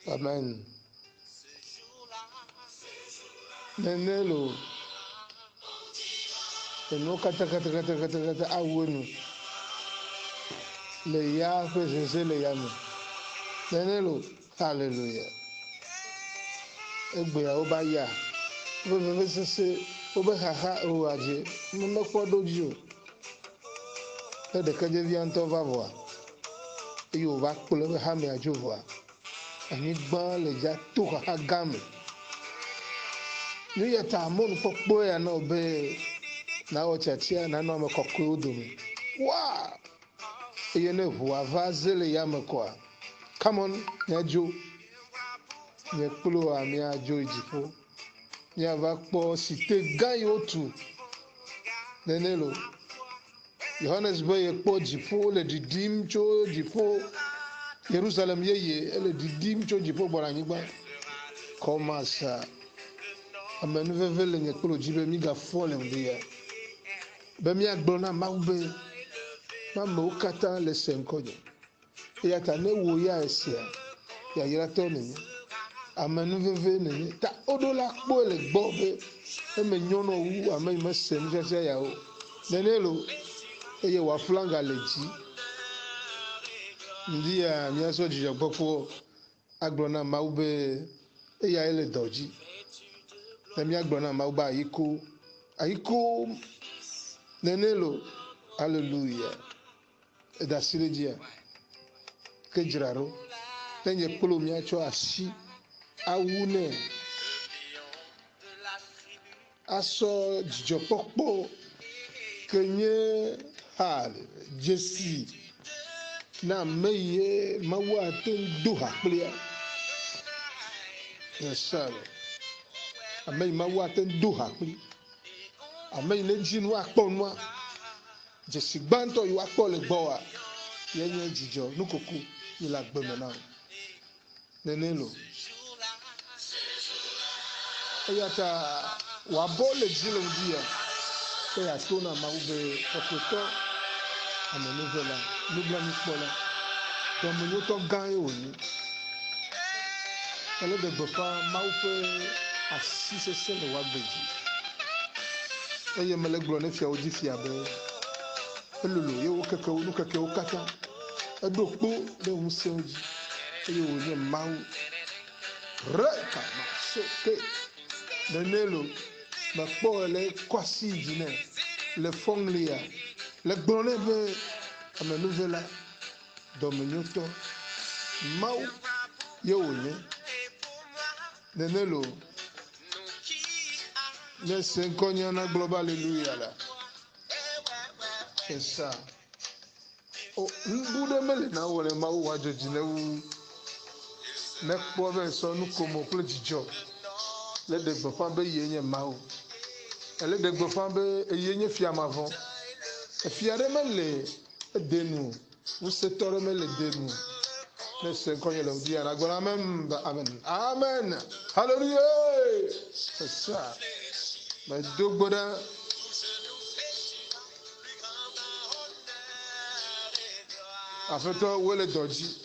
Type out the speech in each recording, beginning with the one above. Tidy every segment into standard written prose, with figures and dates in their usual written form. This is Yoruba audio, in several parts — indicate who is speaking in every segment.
Speaker 1: Amen. Nenelo. Eno kata awonu. Le ya presense le ya me. Nenelo. Hallelujah. Egbe ya oba ya. Ve sese oba haha o aje. Mo ko doju. E de kaje vi anto va voir. Yo va kpole ha me ajo voir. Ani gba le ja to ha game. Ni ya ta mo no pokpo ya na obe na o chatia na no me kokko odum. Wow. Eye ne vo avazele ya me kwa. Come on, nyajo. Nye kplo ami ajo ijifo. Nya va kpo site gan yotu. Nenelo. Johannesburg ye kpo jifo le didim cho jifo. Jerusalem ye le didim cho jifo boranyigba. Comment ça? Amen veve le nye kplo jibe mi ga fole mdia. Be mi agbona maube. Mama ukata le senkojo. Ya ta ne wo ya esia. Ya yira to ni. Amen veve ni. Ta odola kpo le gbo be. E me nyono wu amen me sem jese ya o. Nenelo eye wa flanga leji. Ndia mi aso jijo gbofo agbona maube e ya ele doji. Emi agbona maube ayiko nenelo hallelujah. E da silegia ke jiraro tenye polo mi acho ashi awune aso jijo pokpo kenye hale jesi na meye mawa ten duha plia yesalo amei mawa ten duha pli amei ne jinu akponwa jesi gbanto yu akpo le gbowa yenye jijo nukoku ila gbeme na nenelo eyata wa bole jilo dia e ya tona maube okoto amenovela nubla mikpola domunyo to gan oni ele de gbofa maupe asise se le wa gbeji eye mele glo ne fia oji fia be elulu ye wo keke nu keke o kata edokpo de un se oji eye wo ye mau reka ma soke nenelo ma kpo ele kwasi jine le fonglia le glone be amenovela domunyo to mau ye wo ye nenelo ne senkonya na global hallelujah la c'est ça o mbude mele na wole ma wo wajoji na wu ne kpo be so nu komo kle jijo le de gbofa be yenye ma wo ele de gbofa be yenye fiamavon e fiare mele denu u setore mele denu ne senkonya le dia na gona amen amen amen hallelujah c'est ça mais dogboda afeto wele doji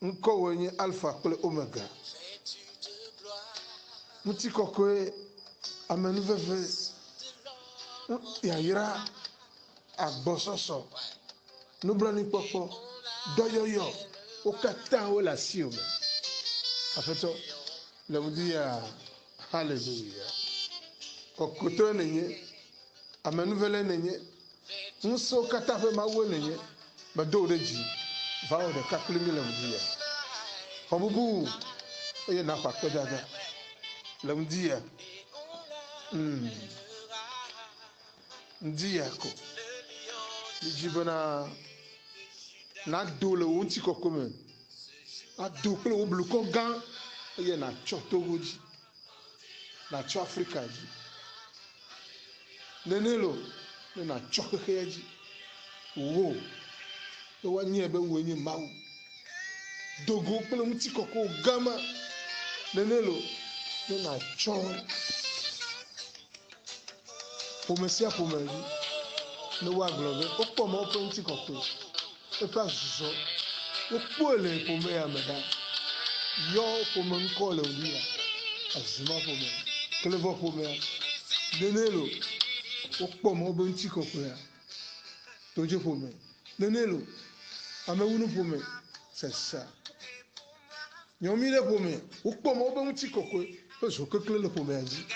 Speaker 1: nko wenye alpha kple omega muti kokoe amenu veve yayira agbososo nubrani popo doyoyo o kata o la si o afeto le mudi ya hallelujah kokoto nenye amenu vele nenye nso kata fe ma wo nenye ma do reji va o de kakuli le mudi ya obubu eye na pa pe dada le mudi ya ndi ya ko jibona na do le wonti kokome a do pe o bluko gan eye na cho togoji na cho africa ji nenelo na cho kekeji wo e wa nyi ebe wo nyi mawu dogo pe wonti koko gama nenelo na cho ƒomesia ƒomevi ne woagblɔ be wokpɔ ma woƒe ŋutikɔkɔe eƒe azuzɔ wokpɔe le ƒome ya me ɖa yɔ ƒome ŋkɔ le wòli ya azuma ƒome klevɔ ƒomea nene lo wokpɔ ma woƒe ŋutikɔkɔea todze ƒome nene lo amewunu ƒome sesa nyɔmi ɖe ƒome wokpɔ ma woƒe ŋutikɔkɔe ƒe zo kekle le ƒomea dzi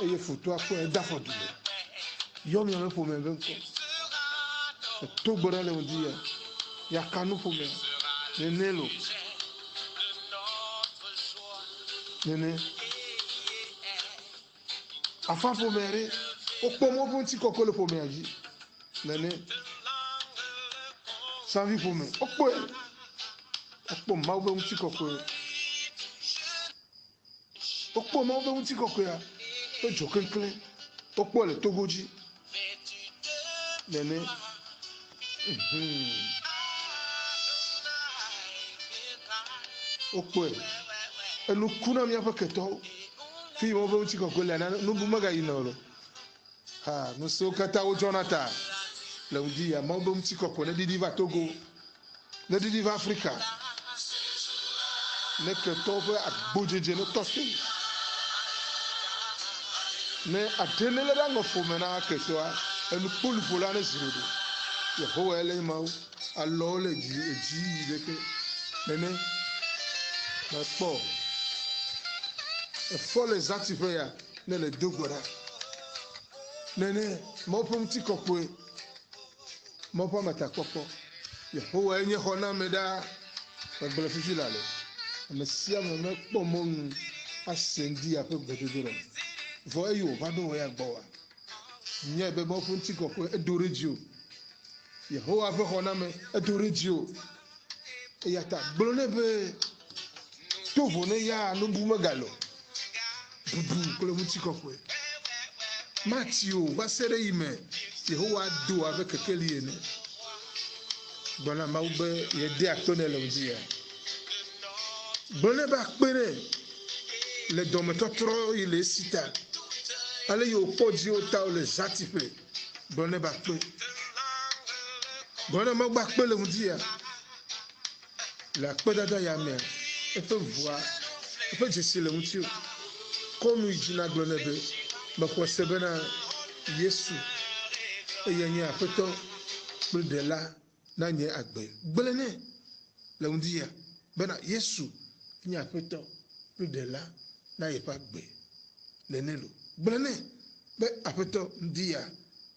Speaker 1: eye fotoa kpɔe da afɔ du le yɔ miame ƒome be ŋkɔ etogbe ɖe le wo dzi ya yakanu ƒomea nene lo nene afa ƒomea ɖe wokpɔ ma woƒe ŋutikɔkɔe le ƒomea dzi nene savi ƒome wokpɔe wokpɔ mawu be ŋutikɔkɔe wokpɔ mawu be ŋutikɔkɔea ƒe dzo keklẽ wokpɔ le Togo dzi nene wokpɔe enu ku na míaƒe ketɔwo fi mawu be ŋutikɔkɔe le nubu megayina o lo ha nu siwo katã wodzɔna ta le ŋdi ya mawu be ŋutikɔkɔe ne ɖiɖi va Togo ne ɖiɖi va Afrika ne ketɔwo ƒe agbodzedze ne tɔ te ne ade ne le ɖe aŋɔ ƒome na ketɔa enu kpoluƒo la ne zi ɖoɖo Yehowa le mawu alɔwo le dzi yi ɖeke nene mekpɔ efɔ le zãtiƒe ya ne le do gbe ɖa nene mawu ƒe ŋutikɔkɔe mawu ƒe ametakpɔkpɔ Yehowa nye xɔ na ame ɖaa megblẽ fifi la le ame sia ame mekpɔ mɔnu ase ŋdi ya ƒe gbedodo ɖe vɔ eye wòva ɖo wɔ ya gbɔ wa nye be mawu ƒe ŋutikɔkɔe edo ɖe dzi o Yehowa ƒe xɔname edo ɖe dzi o eya ta gblɔ ne be tovo ne ya nubu megalo bubu kple ŋutikɔkɔe mati o va se ɖe yi me Yehowa do abe kekeli ene gblɔna mawu be yede akpe ne le ŋdi ya gblɔ ne be akpe ne le dɔmetɔtrɔ yi le esi ta ale yi wòkpɔ dzi wota le zãtiƒe gblɔ ne be akpe gblɔ ne mawu be akpe le ŋdi ya le akpedada ya mea eƒe ʋua eƒe dzesi le ŋuti o kɔnu yi dzi na gblɔ ne be mexɔ se bena Yesu eye nye aƒetɔ kple ɖela na nye agbe gblẽ nɛ le ŋdi ya bena Yesu nye aƒetɔ kple ɖela na yeƒe agbe nene lo gblẽ nɛ be aƒetɔ ŋdi ya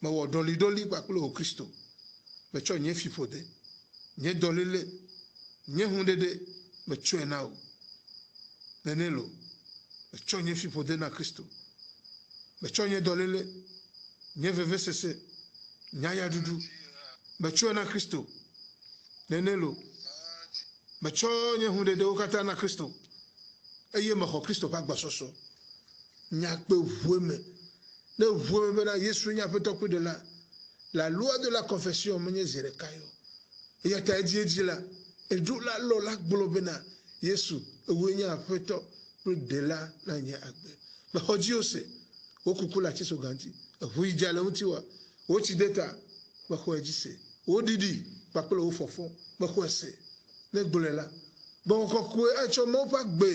Speaker 1: mewɔ ɖɔliɖɔli kpakple wò Kristo metsɔ nye fiƒode nye dɔléle nye hũɖeɖe metsɔe na wò nene lo metsɔ nye fiƒode na Kristo metsɔ nye dɔléle nye vevesese nye ayaɖuɖu metsɔe na Kristo nene lo metsɔ nye hũɖeɖewo katã na Kristo eye mexɔ Kristo ƒe agbasɔsɔ nyakpe ʋue me ne ʋue me bena Yesu nye aƒetɔ kple ɖela la loi de la confession menye zi ɖeka yo eya ta edzi la eɖo la lɔ la gblɔ bena Yesu ewoe nye aƒetɔ kple ɖela na nye agbe mexɔ dzi ose wo kuku le atsiso gãti eʋu yi dza le ŋuti wa wotsi de ta mexɔ edzi se woɖiɖi kpakple wo fɔfɔ mexɔ se ne gblɔe la gbɔgbɔ kɔkɔe etsɔ mawu ƒe agbe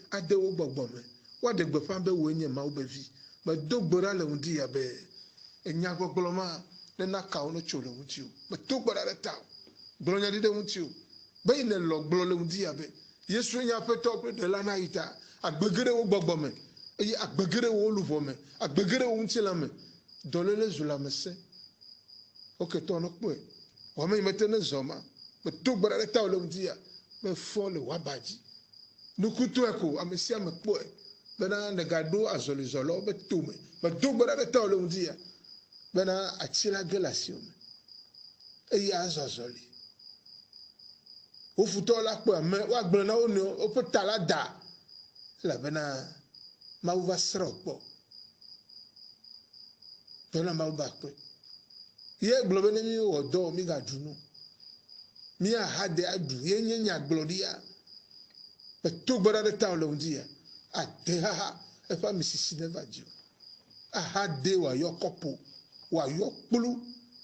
Speaker 1: ade wo gbɔgbɔ me woaɖe gbeƒã be woe nye mawu be vi medo gbe ɖa le ŋdi ya be enyagbɔgblɔ ma ne nakawo ne tso le ŋuti o medo gbe ɖa ɖe ta o gblɔ nya ɖi ɖe ŋuti o be yi ne lɔ gblɔ le ŋdi ya be Yesu nye aƒetɔ kple ɖela na yi ta agbege ɖe wo gbɔgbɔ me eye agbege ɖe wo luʋɔ me agbege ɖe wo ŋutilã me dɔléle zu lãmesẽ wo ketɔ ne kpɔe wɔme yi mete ne zɔ ma medo gbe ɖa ɖe ta o le ŋdi ya mefɔ le woaba dzi nukutɔe ko ame sia ame kpɔe bena negaɖo azɔlizɔlawo be tome medo gbe ɖa ɖe ta o le ŋdi ya bena atsi la ge le asiwo me eye azɔ azɔli wo futɔwo la kpɔe ame woagblɔ na wo nɔewo woƒe ta la da elabena mawu va srɔ̃ kpɔ bena mawu ba akpe ye gblɔ be ne mi wɔ dɔ mi gaɖu nu mi aha de aɖu ye nye nyagblɔɖia meto gbe ɖa ɖe ta o le ŋdi ya ade haha eƒe amisisi neva dzi o ahade wa yo kopo wa yo kplu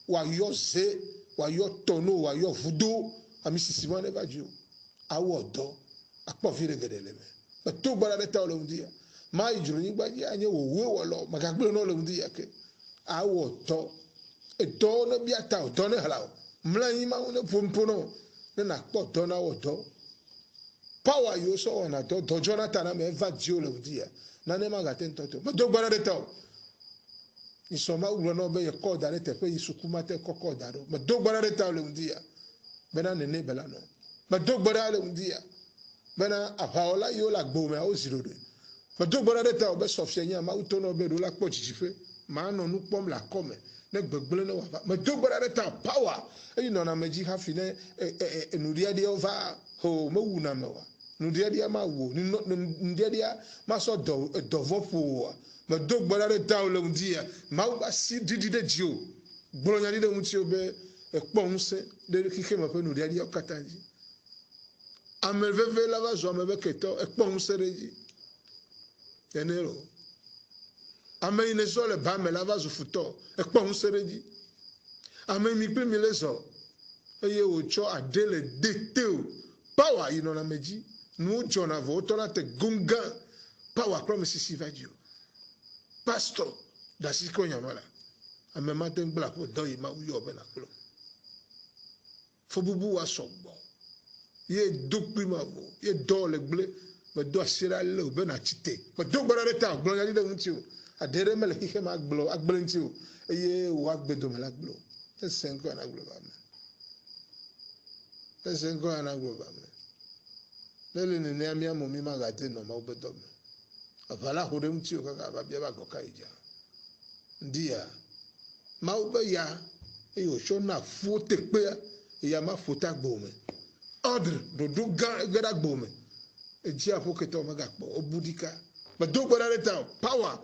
Speaker 1: wa yo ze wa yo tono wa yo vudo ami sisi mo ne ba ju awo do apo fire gedele me to gbara de ta o lo dia ma ijuru ni gba ji anye wo we wo lo maka gbe no lo dia ke awo to e do no bi ata o do ne hala mla yin ma ne pompo no ne na po do na wo do power yo so na do Jonathan na me va ji o lo dia na ne ma ga ten to ma to gbara de ta o isoma ulo no be ye ko da ne te pe isukuma te kokko da do ma do gbara de ta o lo dia bena nene bela no ma do gbara le dia bena apaola yo la gbo me o zero de ma do gbara de ta o be sofie nya ma uto no be do la po jijife ma no nu pom la come ne gbegbele no wa ma do gbara de ta power e no na meji ha fi ne enuria de over ho ma wu na me wa nudia dia ma wo nudia dia ma so do vopo ma do gbara de ta o le dia ma ba si didi de jio gboro nya de mu ti o be ekpon se de kike ma pe nudia dia okatanji ameveve la va zo ameve keto ekpon se reji enero ame ine so le ba me la va zo futo ekpon se reji ame mi pe mi le so eye ocho adele deteo power ino na meji nu jona vo to na te gunga power promise si vadio pastor da si ko nyamala ame ma ten bla ko do yi ma uyo be na klo fo bubu wa sogbo ye dukpi ma vo ye do le gble me do asira le be na chite me do gbara de ta gbo ya de nti o adere mele kike ma gbo agble nti o eye wa gbedo me la gbo te senko na gbo ba me te senko na gbo ba me lele ne ne amia mo mi ma ga te no ma obedo me avala ho de nti o ka ba bia ba go ka ija ndia ma ube ya e o sho na fu te pe ya ma fu ta gbo me ordre do gara gbo me eji apoketo o ma ga po obudika ba do gbara reta power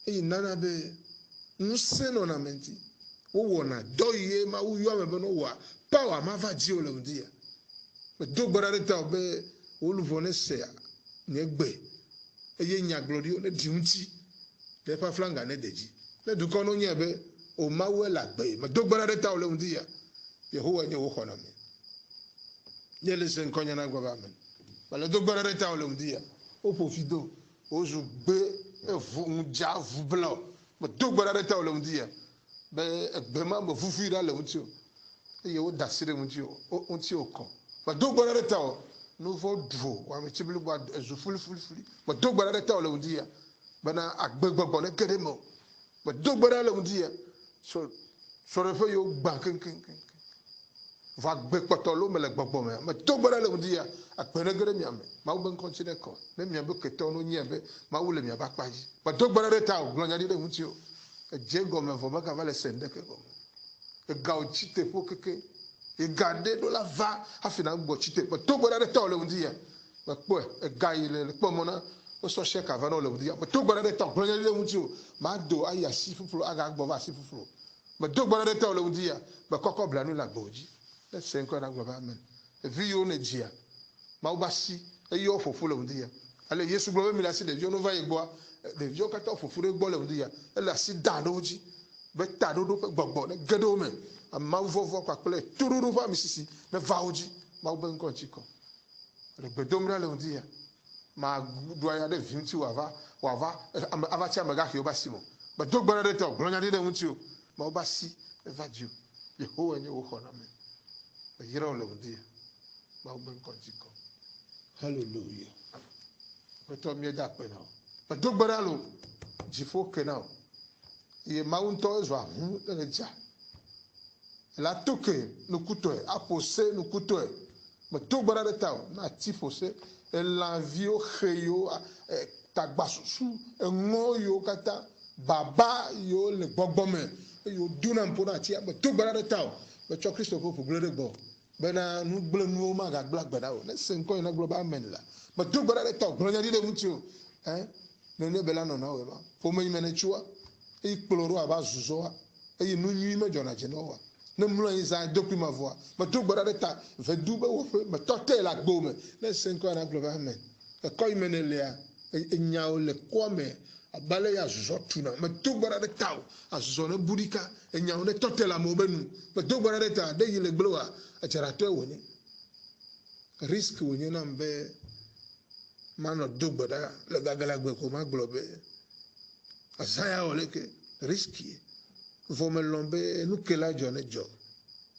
Speaker 1: e nana be nse no na menti wo wo na do ye ma wo yo me be no wa power ma va ji o le ndia ba do gbara reta be oluvo ne se ne gbe eye nya glory ne diunti le pa flanga ne deji le du kono nya be o ma we la gbe ma do gbara reta o le ndia Yehowa nye wo khona me yele sen konya na gba amen bale do gbara reta o le ndia o pofido o zu gbe evu nja vu bla ma do gbara reta o le ndia be egbe ma mo fufu ira le nti o eye o dasire nti o nti o kon ma do gbara reta o no vo dvo wa me tibili gba ezu fuli ma do gbara reta o le ndia bana agbegbogbo ne kede mo ma do gbara le ndia so refe yo gba ken va gbe poto lo mele gbogbo me do gbara le ndia akpenegere mi ame ma wo ben continue ko me mi abe keto no nyi be ma wo le mi aba paji ma do gbara reta o glonya de nti o je go me vo ma ka vale sende ke go e ga o chite po keke e gade do la va afina gbo chite ma do gbara reta o le ndia ma po e ga ile po mo na o so she ka va no le ndia ma do gbara reta o glonya de nti o ma do aya si fufulo aga gbo va si fufulo ma do gbara reta o le ndia ma kokko bla no la gboji le senko na gbo ba amen e vi yo ne jia ma ubasi e yo fofulo ndia ale yesu gbo mi la si de yo no va igbo de yo ka to fofure gbo le ndia e la si da doji be ta do gbogbo ne gedo me ma vovo kwa pele tururu va mi sisi me va oji ma ube nko chiko le gbedo mi le ndia ma do ya de vinti wa va ava cha me ga hi obasi mo ba do gbara de to glonya de nti o ma ubasi e va ju Yehowa nye wo khona me yira le ndia ma ube nko chiko hallelujah to mi da pe na ba do gbara lo jifo ke na ye maunto zwa hu le ja la toke no kuto e apose no kuto e ma do gbara de ta na tifose e la vio kheyo tagbasusu e ngo yo kata baba yo le gbogbo me yo duna mpona ti ma do gbara de ta ma cho Christo ko fu glore gbo be na nu gble nu ma ga gba gbada o ne sen ko ina global men la ma do gbara de ta glonya di de mutio ne bela no na we ma fo me mene chua e kploro aba zuzoa e nu nyi me jona jenoa ne mlo yin za dopi ma voa ma do gbara de ta ve dube wo fe ma to te la gbo me ne sen ko na global men e ko imene le a e nya o le ko me abale ya zotuna me dogbara de taw azone burika enyawo ne totela mo benu me dogbara de ta de yile gbewa achara to woni risk woni na mbe mano dogbara le gagala gbe ko ma globe asaya oleke riski vo me lombe nu kela jone jo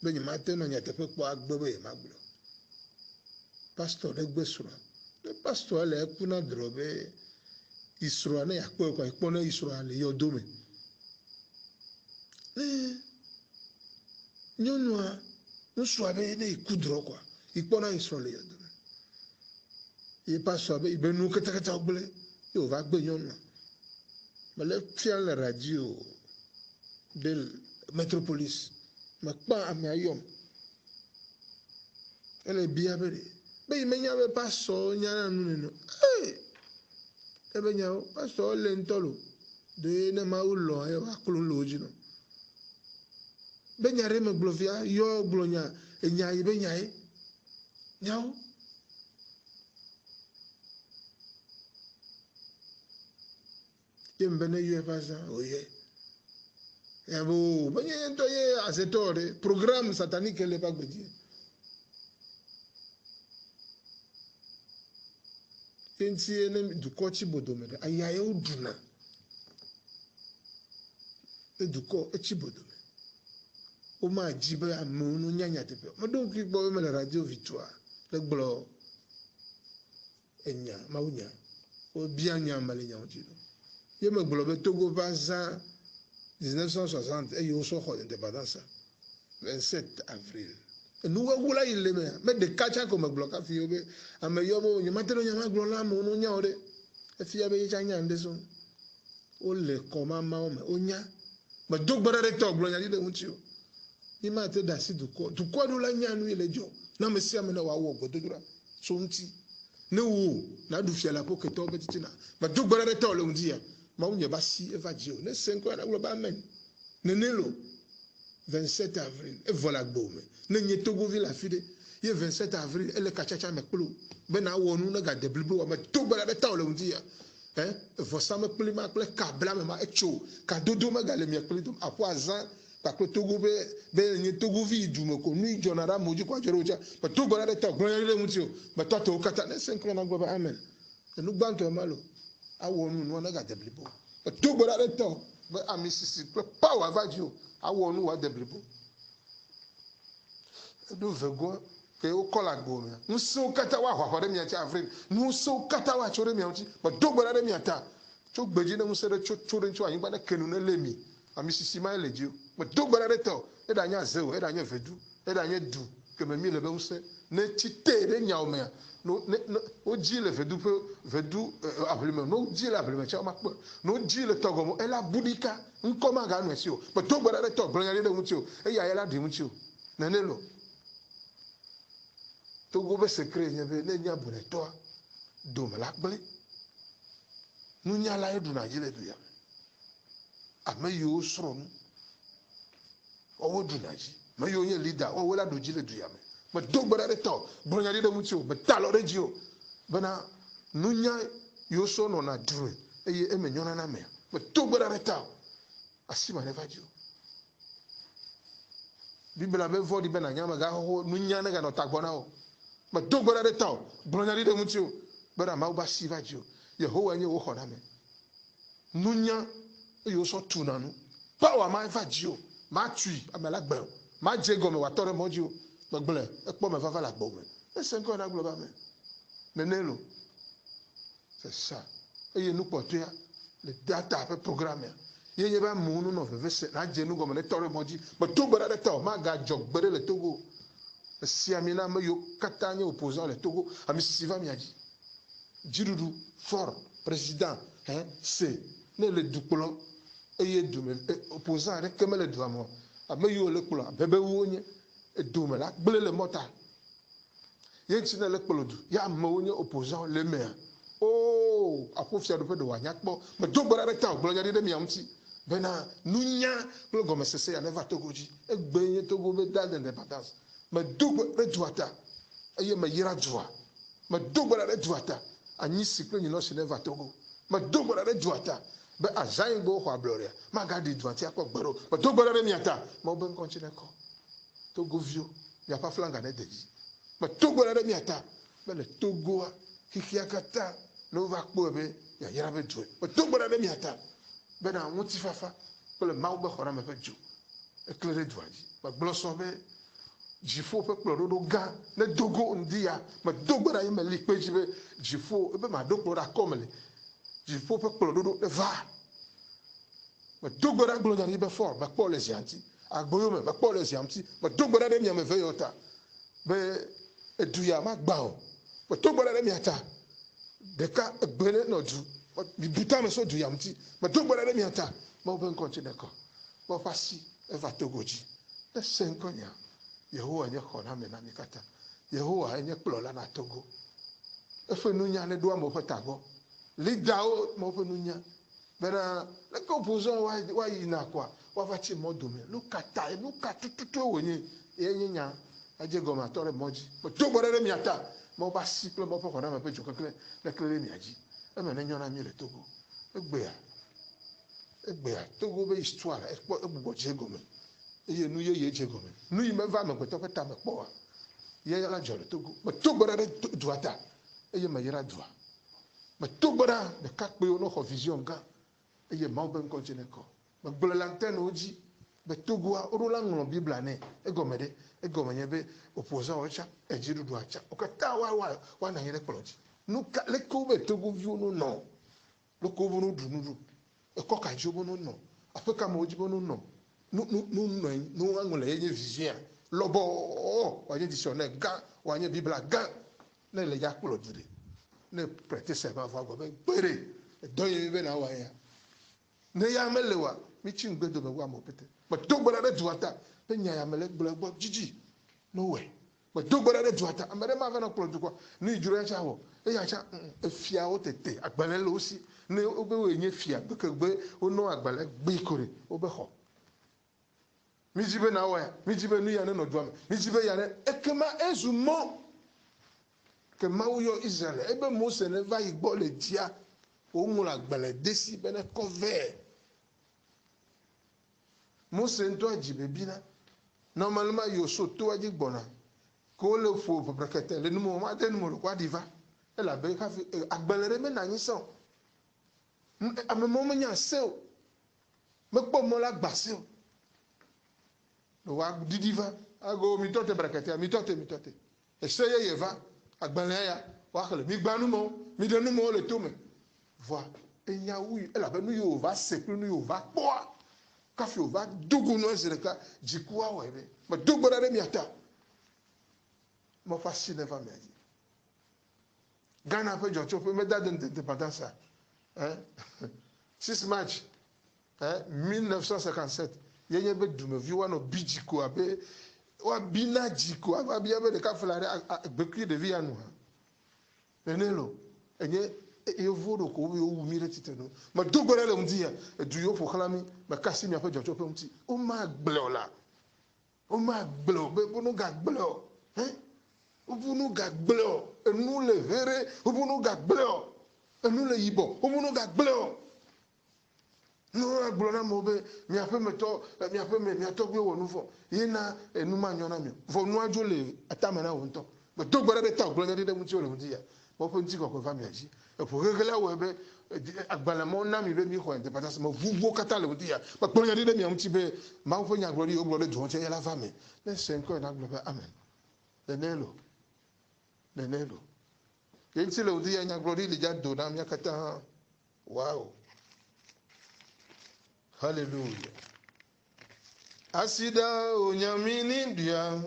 Speaker 1: be ni mate no nyate pe po agbe ma glo pastor de gbesura le pastor le kuna drobe Isra ne yakpo kwa ikpona Isra le yodome nyonua nsua be ne ikudro kwa ikpona Isra le yodome ye pastor be ibenu kata ogbele yo va gbe nyonua me le fia le radio del metropolis me pa ami ayom ele bia be imenya be pastor nyana nunu ebe nyawo pastor le ntolo de ne ma ulo e wa kulu loji no be nyare me glovia yo glonya enyai be nyai nyawo yembe ne yo pasa oye ebo be nye to ye asetore programme satanique le pas godi enti ene du kochi bodomere ayaye uduna eduko echi bodome o ma jibe amunu nyanya tepe mo don ki gbo me la radio victoire le gbo enya mawunya o bia nya male nya ojiro ye me gbo be Togo vaza 1960 e yo so ko indépendance 27 avril nous avons là il mais de kacha comme bloqué fiobe ameyobo nyamate no nyama glola mo no nya ore efia be chanya ndeso o le koma ma o me onya ma dogbara re to glonya de unchio ni ma te da si du ko do la nya nu ile jo na me sia me na wa wo gododura so nti ne wo na du fia la poke to betiti na ma dogbara re to le undia ma unye ba si eva jio ne senko na globa amen ne nelo 27 avril et voilà gbome ne nye Togo ville afide ye 27 avril ele kachacha mekulu bena wonu na ga deblibo wa me Togo la beta ole undia vo sa me plima kle kabla me ma echo ka dodo me ga le mi ekuli dum apo azan pa ko Togo be nye Togo vi dumo ko nu jonara moju kwa jeroja pa Togo la beta gbo le mutio ba to kata ne senko na gbo amen nu gbanto malo awonu nu na ga deblibo Togo la beta be amisisi power vadio awonu wa deblibo do vego ke o kola gbo mi nso kata wa hwahware mi ati avril nso kata wa chore mi ati but dogbara mi ata cho gbeji na musere chore ncho ayin na kenu na lemi amisisi ma eleji but dogbara to e da nya zeo e da nya vedu e da nya du ke me mi le be unse ne chite re nya o me no o ji le vedu ablime no ji le ablime cha ma no ji le togomo e la budika nkoma ga nu esi o but dogbara to bronya le mu ti o e ya la di mu ti o na nelo Togo be secret nyebe ne nya bone to do me la gble nu nya la edu na jile du ya ame yo sro nu owo du na ji me yo nye leader o wela do jile du ya me dogbara de to bronya de mu ti o be talo regio bana nu nya yo so no na dure eye e me nyona na me dogbara de ta asima ne va dio bibla be vodi be na nya ma ga ho nu nya ne ga no tagbona o but dogbara de taw bronya de mutio bara ma ba siva jo Yehowa nye wo hona me nunya yo so tunanu power ma fa jio ma tui amela gbe ma jego me wa tore mojo gbegle e po me fa la gbo me e se nko na global me menelo c'est ça e ye nu potea le data pe programme ye ye ba mu nu no fe na je nu go me tore moji but dogbara de taw ma ga jogbere le Togo si amina me yo katanya opposant le Togo amisisiva miaji jirudu fort président c'est ne le duplo eye dume opposant rek me le duamo ame yo le kula bebe wonye edume la gbele le mota ye ntine le kpolodu ya ame wonye opposant le mea oh apofia do pe do wanya kpo me dogbara rek ta gbolo nya de miamti bena nunya klo gome sese ya neva Togoji egbenye Togo be dal d'indépendance me double reduata eye me yira dua me double reduata anyi sikle nyino se neva Togo me double reduata be azan bo ho abloria magadi dwanti akọ gbero but to gbero mi ata mo be continue ko to go view ya pa flanga na deji but to gbero mi ata be le togo hikiakata no va kpo be ya yara be do but to gbero mi ata be na won ti fafa be le mawo be khora me be jo éclairé dwanji but bloso be jifo pe kplɔ ɖoɖo gã ne dogo ndia me dogbe ɖe me li kpe dzi be jifo ebe ma do kplɔ ɖe akɔme le jifo pe kplɔ ɖoɖo eva me dogbe ɖe gblɔ nya ɖi be fɔ me kpɔ le zia ŋuti agboyo me kpɔ le zia ŋuti me dogbe ɖe mia me ve yɔ ta be edu ya ma gba o me dogbe ɖe mia ta ɖeka egbe ne nɔ du bibuta me so du ya ŋuti me dogbe ɖe mia ta me wo be ŋkɔ ŋuti ne kɔ me ƒe asi eva togo dzi ne se ŋkɔ nya Yehowa nye xɔ na me na mi kata. Yehowa nye kplɔla na Togo. Eƒe nunya ne do amewo ƒe tagbɔ. Lidawo me ƒe nunya. Bena leke opozɔ wa yina koa wava tsi mɔ dome. Nu kata nu katututu wonye ye nye nya adze gɔme atɔ ɖe mɔ dzi. To gbɔ ɖe mia ta. Me woƒe asi kple me ƒe xɔ na me ƒe dzo kekle ɖe mia dzi. Eme ne nyɔ na mi le Togo. Egbea Togo be histoire ekpɔ egbugbɔ dze gɔme. Eye nu ye dze gɔme nu yi me va amegbetɔ ƒe ta me kpɔa ye la dzɔ le Togo me to gbe ɖe dua ta eye me yra dua me to gbe ɖe ɖekakpuiwo ne xɔ vision gã eye mawo be ŋkɔ dzi ne kɔ me gblɔ le antenewo dzi be Togoa woɖo la ŋlɔ bibla nɛ egɔme ɖe egɔme nye be opozɔwo tsa edziɖuɖua tsa wo katã wa nɔ anyi ɖe kplɔ dzi nu ka leke wo be Togoviwo no nɔ leke wo be no ɖu nuɖu ekɔ kadziwo be no nɔ aƒe kamewo dzi be no nɔ nu angole yenye vision lɔbɔ wanye dictionnaire gã wanye bibla gã ne le ya kplɔ di de ne prêter serment va go be gbere dɔ ye be na wa ya ne ya me le wa mi tsi ngbe do be wa mo pete me do gbera ɖe dua ta be nya ya me le gblɔ gbɔ dzidzi no we me do gbera ɖe dua ta ame ɖe ma va na kplɔ dukɔ ni dzro ya tsa wɔ eya tsa efiawo tete agbalẽ le wo si ne wo be wo nye fia gbekegbe wo nɔ agbalẽ gbe ko ɖe wo be xɔ mi dzi be na wɔ ya mi dzi be nu ya ne nɔ dua me mi dzi be ya ne ekema ezu mɔ ke Mawu yɔ Israel ebe Mose ne va yi gbɔ le dzia woŋlɔ agbalẽ de si be ne kɔ vɛ Mose ŋutɔ dzi be bina normalement yo so toa dzi gbɔna ko le fo peprekete le nume ma de nume ko adi va elabe kafi agbalẽ ɖe me na anyi sɔ ame mɔ me nya se o mekpɔ mɔ la gba se o wa didi va ago mi tɔte brakete mi tɔte ese ye va agbalẽ ya wa xele mi gba numɔ mi de numɔ le tome voa enya wu elabe nu yo va se kple nu yo va kpɔa kafi o va dogo nu ezi ɖeka dzikua wɔ ebe me do gbe ɖe mia ta me ƒe asi ne va mia dzi Ghana ƒe dzɔtsoƒe me da de indépendance 6 March 1957 yenye be dumevi wa no bi dziko abe wa bina dziko ava bia be ɖeka fla ɖe gbekui ɖevi ya nu ha nenelo enye yevo ɖo ko wo wu mi ɖe titre no me do gbe ɖe le ŋdi ya edu yiwo ƒo xlã mi me kasi miaƒe dzɔtsoƒe ŋuti wo ma gblẽ o la wo ma gblẽ o be no ga gblẽ o wo no ga gblẽ o enu le here wo no ga gblẽ o enu le yibɔ wo no ga gblẽ o no agblɔ na mo be miaƒe metɔ miaƒe gbe wɔ nu vɔ yena enu ma nyɔ na mi vɔ nua dzo le atame na wo ŋutɔ me do gbe ɖe ta gblɔ nya ɖi ɖe ŋuti wo le ŋuti ya mo ƒe ŋuti kɔkɔ va mia dzi eƒo hehe la wɔ be agbalẽ mɔ na mi be mi xɔ indépendance me vuvuwo katã le ŋuti ya me kplɔ nya ɖi ɖe mia ŋuti be Mawu ƒe nyagblɔɖi wo gblɔ ɖe du ŋuti ya la va me ne se ŋkɔ na gblɔ be amen nenelo ye ŋuti le ŋuti ya nyagblɔɖi li dza do na mia katã wow. Hallelujah. Asida onyamini dia.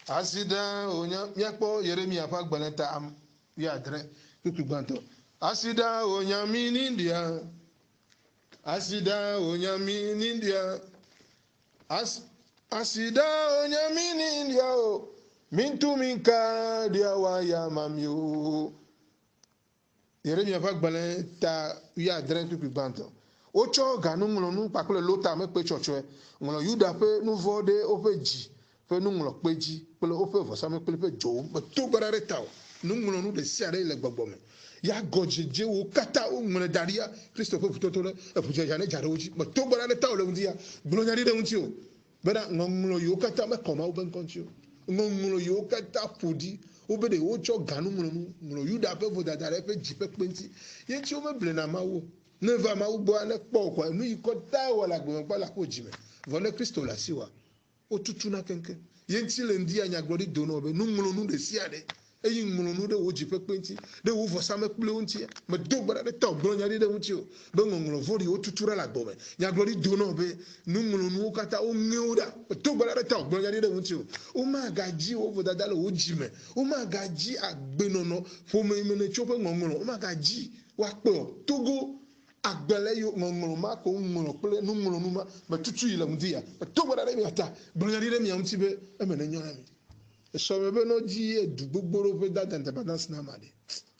Speaker 1: Asida miakpo Yeremia ƒe agbalẽ ta am ya adre tutu gbãtɔ. Asida onyamini dia. Asida onyamini dia. Asida onyamini dia o. Mintu minka dia wa ya mamio. Yeremia ƒe agbalẽ ta ya adre tutu gbãtɔ. Wotsɔ ganu ŋlɔ nu kpakple lota me kpe tsɔtsɔe ŋlɔ Yuda ƒe nuvɔ ɖe woƒe dzi ƒe nuŋlɔkpe dzi kple woƒe vɔsamlekpui ƒe dzowo me to gbe ɖe ta o nuŋlɔ nu ɖe sia ɖe le gbɔgbɔ me ya godje wo kata o ngone daria Christophe putoto le e puja jane jare uji ma to bara de ta o le ndia glo nyari de unti o bena ngomlo yo kata me koma o ben kontio ngomlo yo kata pudi o be de o cho ganu nglo yuda pe vo dadare pe jipe penti ye ti o me ble na mawo ne va ma ubo ane po kwa nu ikota wala gbo pa la ko jime vone Christo la siwa o tutu na kenke ye nti le ndia nya glori dono be nu nglo nu de siade eyi ngunu de wo jipe penti de wo vosa me kple unti me do gbara de to glo nyari de unti o be ngolo vori o tutura la gbo me nya glori dono be nu ngulu nu kata o ngeuda me do gbara de to glo nyari de unti o ma gaji o vo dadalo o jime o ma gaji agbenono fo me me ne chope ngolo o ma gaji wa pe o togo agbele yo ngolo ma ko ngolo kple nu ngolo nu ma me tutu ile ndia me do gbara de mi ata glo nyari de mi unti be e me ne nyona mi sọmọbẹ náà jí ẹdùn gbogbo pé dá independence náà mà dé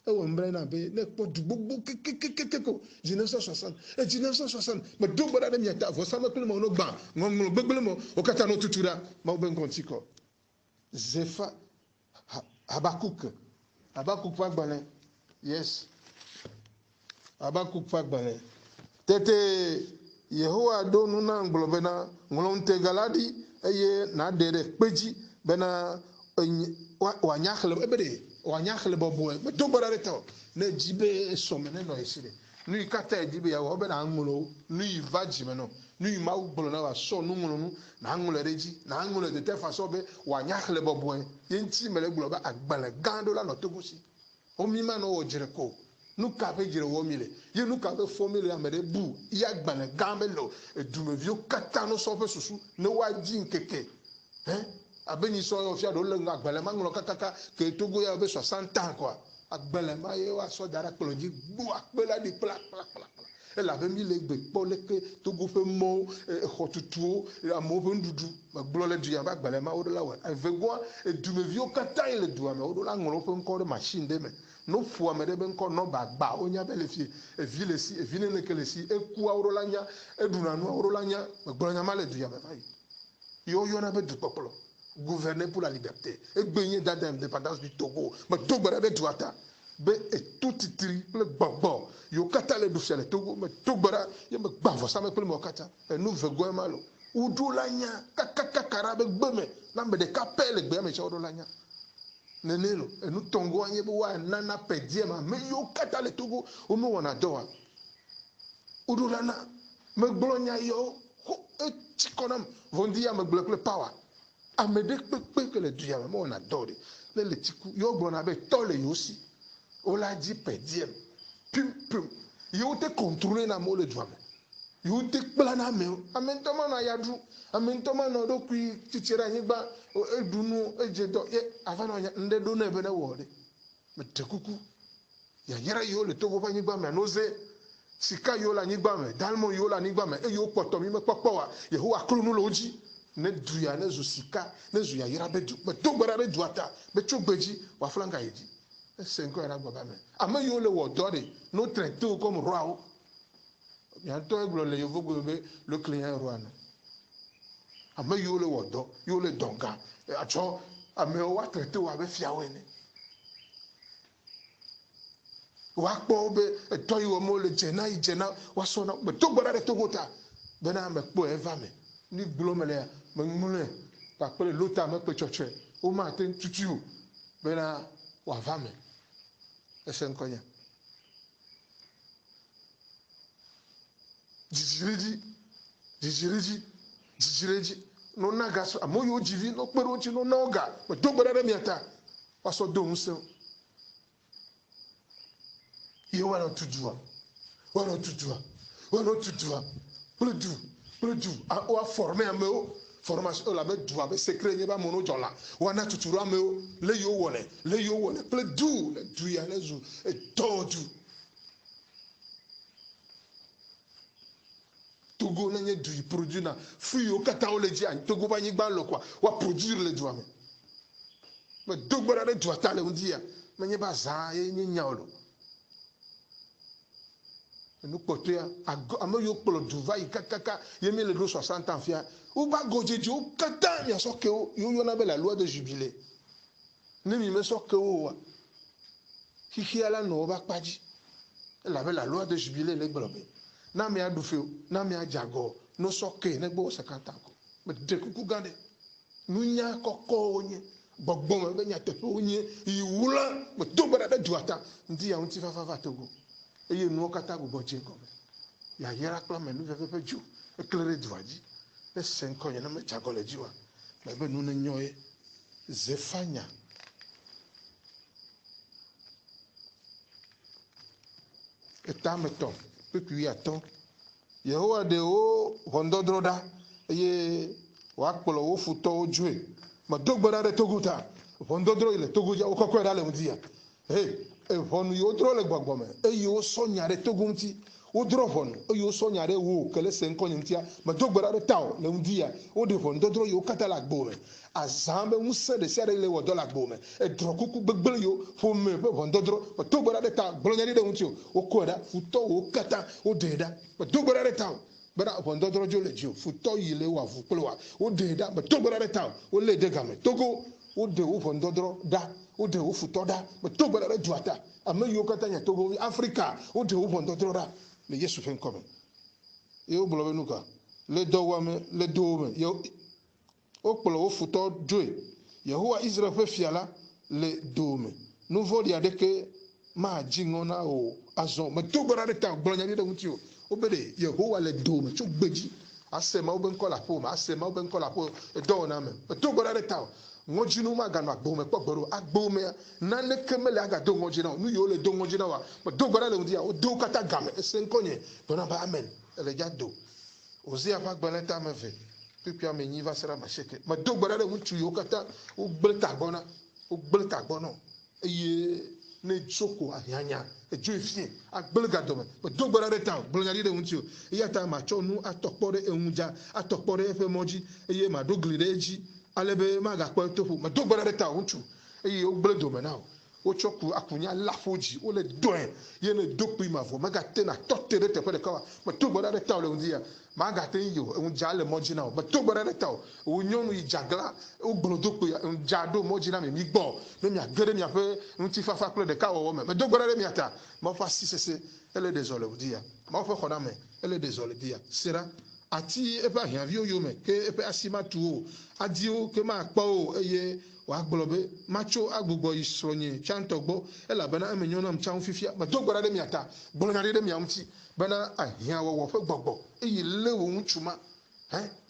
Speaker 1: ẹ wọ nbẹrẹ náà bẹ ẹ pọ dùn gbogbo kékékékékéko jìnnẹsọ sọsán ẹ jìnnẹsọ sọsán mẹ dógbọdá dẹ miẹta fọ sámẹkúlẹ mọ ọ̀nà gbà ńgọngọlọ gbẹgbẹlẹ mọ ọkàtà náà tutù dá mọ bẹ nǹkan tí kọ zefa Habakuk fagbalẹ yes Habakuk fagbalẹ tètè Yehowa dónú náà ngbọlọbẹ náà ńgọlọ ntẹ galadi eye náà dẹrẹ péjì bẹ náà. Wanyakhle ebede wanyakhle bobo me to gbara reto na jibe somene no esire nu ikata jibe ya wo be na angulo nu ivaji me no nu ima ugbolo na wa so nu ngulu nu na angulo reji na angulo de tefa so be wanyakhle bobo yenti mele gbulo ba agbale gando la no togusi o mi ma no o jire ko nu ka be jire wo mile ye nu ka be formule amede bu ya agbale gambe lo edume vio kata no so be susu ne wa ji nkeke abeni so yo fia do lenga agbele ma ngolo kakaka ke togo ya be 60 ans quoi agbele ma ye wa so dara kolonji bu akpela di pla e la be mi le gbe po le ke togo fe mo hotutu amo be ndudu ma glo le du ya ba agbele ma o do la wa e vegwa e du me vio kata ile du ame o do la ngolo fe nko de machine de me no fu ame de be nko no ba gba onya be le fie e vile si e vine ne kele si e ku a o do la nya e du na no o do la nya ma glo nya ma le du ya me fa yo na be du popolo gouverner pour la liberté et gagner dans l'indépendance du Togo mais Togo a des droits be et tout titri le babo yo kata le dossier le Togo mais Togo ya me bavo ça me pele mo kata et nous vegoy malo udu lanya kaka karabe gbeme na me de kapele gbe me chodo lanya nenelo et nous Tongo anye bo wa nana pedie ma me yo kata le Togo o me wona doa udu lana me glonya yo e chikonam vondia me glokle power amede pepe que le diable on adore le tiku yo gbona be tole yo si o la di pediem pum yo te contrôler na mo le diable yo te plana me amentoma na yadu amentoma no do kui titira nyigba edunu ejedo ye avano nya nde do na ebe na wode me tekuku ya yera yo le togo pa nyigba me noze sika yo la nyigba me dalmo yo la nyigba me e yo poto mi me popo wa Yehowa klonu loji ne duya ne zu sika ne zu ya yira be du me to gbara be du ata be cho gbeji wa flanga yeji e se nko era gbaba me ama yo le wo dore no traité comme roi o ya to eglo le yo vogo be le client roi no ama yo le wo do yo le donga acho ame o wa traité wa be fia we ne wa po be to yo mo le jena ijena wa so na me to gbara de to gota be na me po eva me ni glomele ya mengmule pa pele lota me pe choche o ma te tutu be na wa va me ese nkonya jijiriji no naga so amoyo jivi no pero chi no noga me do gbara mi ata wa so do nse ye wa no tutua Plus ou à former un peu formation la mettre doit secret n'y a pas mon jola ou à natural mais le yo wone plus doux le du ya les ou et tout Togo n'a du produit na fruit au kata o le dia Togo ba ni gba lo quoi wa produire le doigt mais Togo ba le doigt ta le on dia mais n'y ba za ye ni nyaolo nous porter à me yo polo duva ikaka yemi le 60 ans fia ou ba gojeji ou kata ya so ke yo na be la loi de jubilé ne mi me so ke o Hihiala no ba kpaji. Elle avait la loi de jubilé les globes. Na me adufeu, na me ajago, no soke ne gbo 50 ans. Me de kuku gande. Nunya koko onye. Gbogbo me be nya tepe onye iwula me to gbara da duata. Ndi ya unti fa Togo. Eye nu okata go boje gobe. Ya yera kla me nu fe ju. Éclairé duaji. Le 5 ans na me jagole jiwa. Me be nu ne nyoye. Zefanya. Etameton, puis attend. Yehowa de o hondodroda ye wakpolo wo futo ojue. Ma dogbara de toguta. Hondodro ile toguja o kokwera le mudia. Honu yo dro le gbagbome. Yo sonya de togunti. O dro honu. Yo sonya de wo kele senkonimtia. Ma dogbara de taw le mudia. O de hondodro yo katala gbome. Azambe unse de sere le wo dola gbome. Dro kuku gbegbele yo fo me be hondodro. Ma dogbara de taw blonyari de muntio. O koda futo o kata o deda. Ma dogbara de taw. Bera hondodro jo le jio. Futo yile wa vuklewa. O deda. Ma dogbara de taw. O le de game. Togo o de o hondodro da. O de o futo da. Ma dogbara de duata. Ame yo kata nya Togo Africa. O de o hondodro da. Le Yesu fen komme. E o blowe nuka. Le do wame, le do me. Yo o kpolo o futo joe. Yehowa Israel fe fiala le do me. Nou voli adeke ma jingona o azon. Me dogbara de ta blonya de mutio. O bede Yehowa le do me. Chu gbeji. Asema o ben kola po ma. Asema o ben kola po e do na me. Me dogbara de ta. Ngojinu ma ganu agbome kpogboro agbome na ne kemele aga do ngojina nu yo le do ngojina wa ma do gbara le ndia o do kata game esenkonye bona ba amen ele ja do ozi afa gbaleta meve pipia me nyiva sera ma sheke ma do gbara le mutu yo kata o gbleta gbono eye ne joko anyanya ejo ifie agbelga dome ma do gbara le ta gblonya de mutu iya ta ma cho nu atokpore enunja atokpore efe moji eye ma do glide eji alebe maga kpo tofu ma dogbara de ta unchu eye o gbele do me na o choku akunya lafoji o le doen ye ne dokpi ma vo maga tena totere te pe de kawa ma dogbara de ta o le undia maga ten yo un jale moji na ma dogbara de ta o nyonu ijagla o gbolo dokpi un jado moji na me mi gbo me mi agere mi afe unti fafa kle de ka wo me ma dogbara de mi ata ma fa sisese ele désolé undia ma fa khona me ele désolé dia sera ati epe ahiavio yo me ke epe asima tuo adio ke ma pa o eye wa gbolobe macho agbugbo isronye chantogbo ela bana amenyo na mchan fifia ma dogbara de miata gbolo de mi amti bana ahia wo fe gbogbo eye lewo nchuma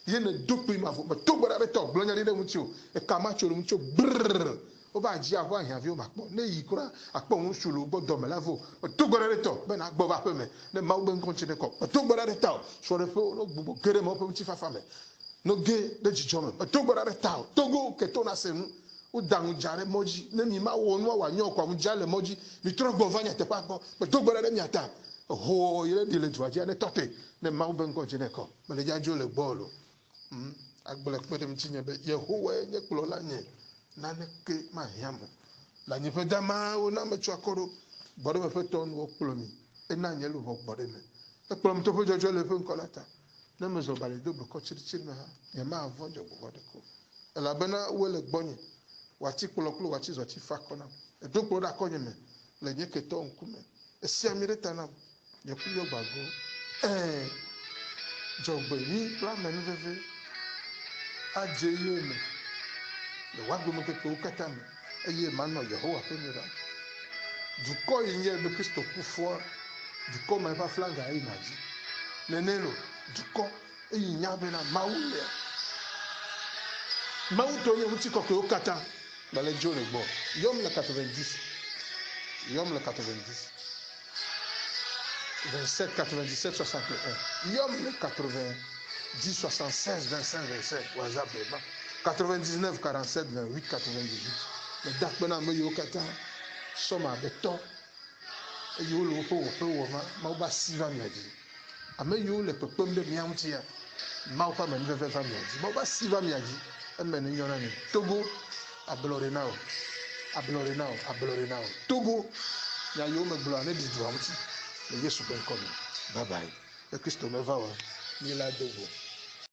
Speaker 1: ye ne dokpi ma fo ma dogbara de to gbolo de mutio e kamacho lo mutio brrr o ba ji avo ahiavio ma po ne yikura apo un sulu gbodo me lavo ma dogbara de to bana gbo ba pe me ne ma ugbe continue ko ma dogbara de to so re fo no gbugbo gere mo pe mti fafa me no ge de jijome ma dogbara de ta togo ke to na senu o dangu jare moji ne mi ma wonu wa nyo kwa mu jale moji mi tro gbo vanya te pa ko ma dogbara de mi ata ho ile dile tuaji ne tope ne ma ugbe continue ko ma le jajo le bolo agbele pe de mti nye be Yehowa nye klo la nye nane ke ma hiamo la nye fe dama o na me twa koro bodo me fe ton wo plomi e na nye lu bo bodo me e plom to fo jojo le fe nkolata na me zo bale do ko chiri na ha ye ma avon jo bodo ko e la bana wo le gbonye wati klo wati zo ti fa kona e do klo da konye me le nye ke to nkume e si amire tanam ye ku yo gbago jogbe ni plan me nu veve aje ye me le wagbe mo ke ko kata me eye ma no Yehowa fe mira du ko yin be Kristo ku fo du ko ma fa flanga ai naji nenelo du ko yin nya be na maule mauto ye muti ko ko kata ba le jone gbo yom le 90 27 97 61 yom le 90 76 25 27 WhatsApp ba 99 47 28 98 le dak bena me yo kata soma beto e yo lo fo wo ma ba siva mi aji ame yo le pepem de miamti ya ma fa me ve fa mi aji ma ba siva mi aji e me ni yona ni Togo ablore now Togo ya yo me blo ane di do amti le Yesu ben komi bye bye e Kristo me va wa ni la dogo